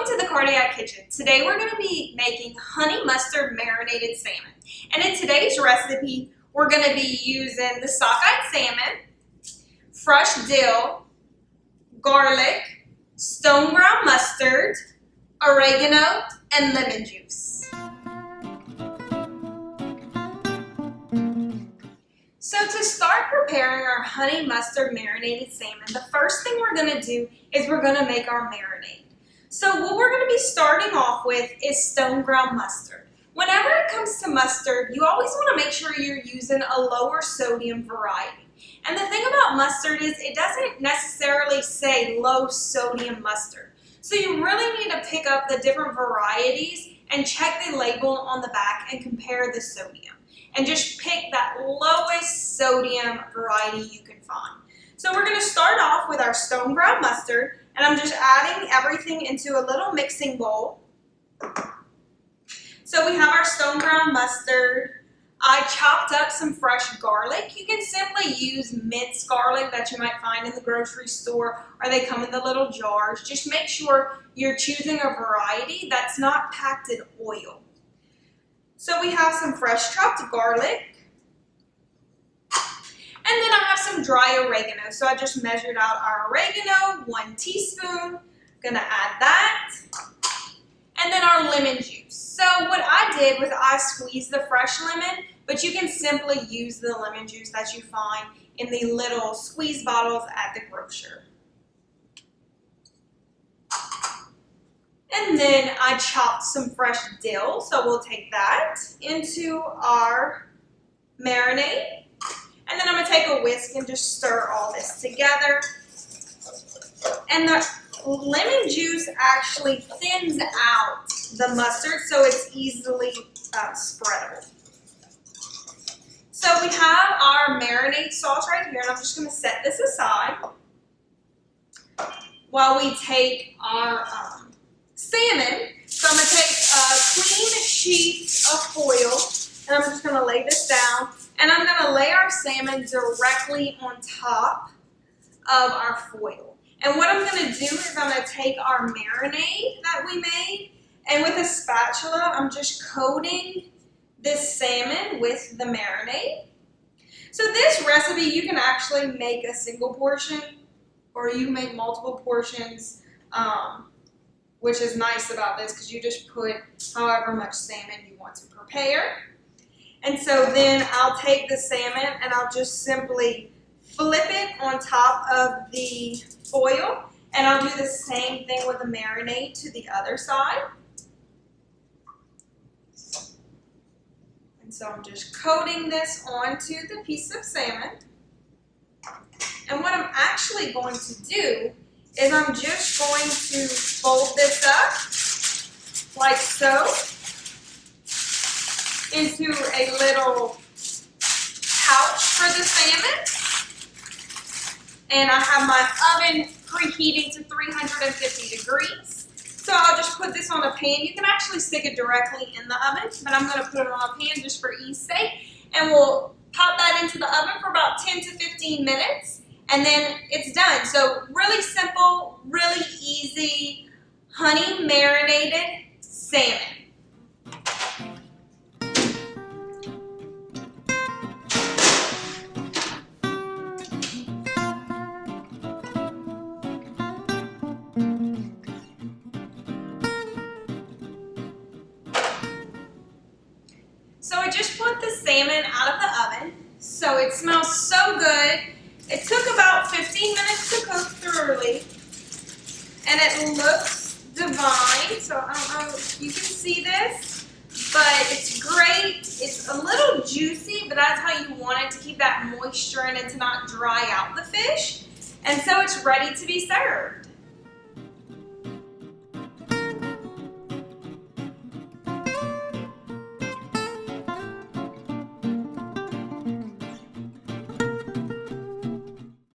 Welcome to the Cardiac Kitchen. Today we're going to be making honey mustard marinated salmon. And in today's recipe, we're going to be using the sockeye salmon, fresh dill, garlic, stone ground mustard, oregano, and lemon juice. So to start preparing our honey mustard marinated salmon, the first thing we're going to do is we're going to make our marinade. So what we're going to be starting off with is stone ground mustard. Whenever it comes to mustard, you always want to make sure you're using a lower sodium variety. And the thing about mustard is it doesn't necessarily say low sodium mustard. So you really need to pick up the different varieties and check the label on the back and compare the sodium. And just pick that lowest sodium variety you can find. So we're going to start off with our stone ground mustard. And I'm just adding everything into a little mixing bowl. So we have our stone ground mustard. I chopped up some fresh garlic. You can simply use minced garlic that you might find in the grocery store, or they come in the little jars. Just make sure you're choosing a variety that's not packed in oil. So we have some fresh chopped garlic. And then I have some dry oregano. So I just measured out our oregano, 1 teaspoon. Gonna add that. And then our lemon juice. So what I did was I squeezed the fresh lemon, but you can simply use the lemon juice that you find in the little squeeze bottles at the grocer. And then I chopped some fresh dill. So we'll take that into our marinade. And then I'm going to take a whisk and just stir all this together. And the lemon juice actually thins out the mustard so it's easily spreadable. So we have our marinade sauce right here, and I'm just going to set this aside while we take our salmon. So I'm going to take a clean sheet of foil, and I'm just going to lay this down. And I'm going to lay our salmon directly on top of our foil. And what I'm going to do is I'm going to take our marinade that we made, and with a spatula, I'm just coating this salmon with the marinade. So this recipe, you can actually make a single portion, or you make multiple portions, which is nice about this because you just put however much salmon you want to prepare. And so then I'll take the salmon and I'll just simply flip it on top of the foil, and I'll do the same thing with the marinade to the other side. And so I'm just coating this onto the piece of salmon. And what I'm actually going to do is I'm just going to fold this up like so into a little pouch for the salmon. And I have my oven preheating to 350 degrees. So I'll just put this on a pan. You can actually stick it directly in the oven, but I'm going to put it on a pan just for ease sake. And we'll pop that into the oven for about 10 to 15 minutes. And then it's done. So really simple, really easy, honey marinated salmon. So I just put the salmon out of the oven. So it smells so good. It took about 15 minutes to cook thoroughly. And it looks divine. So I don't know if you can see this, but it's great. It's a little juicy, but that's how you want it to keep that moisture in it to not dry out the fish. And so it's ready to be served.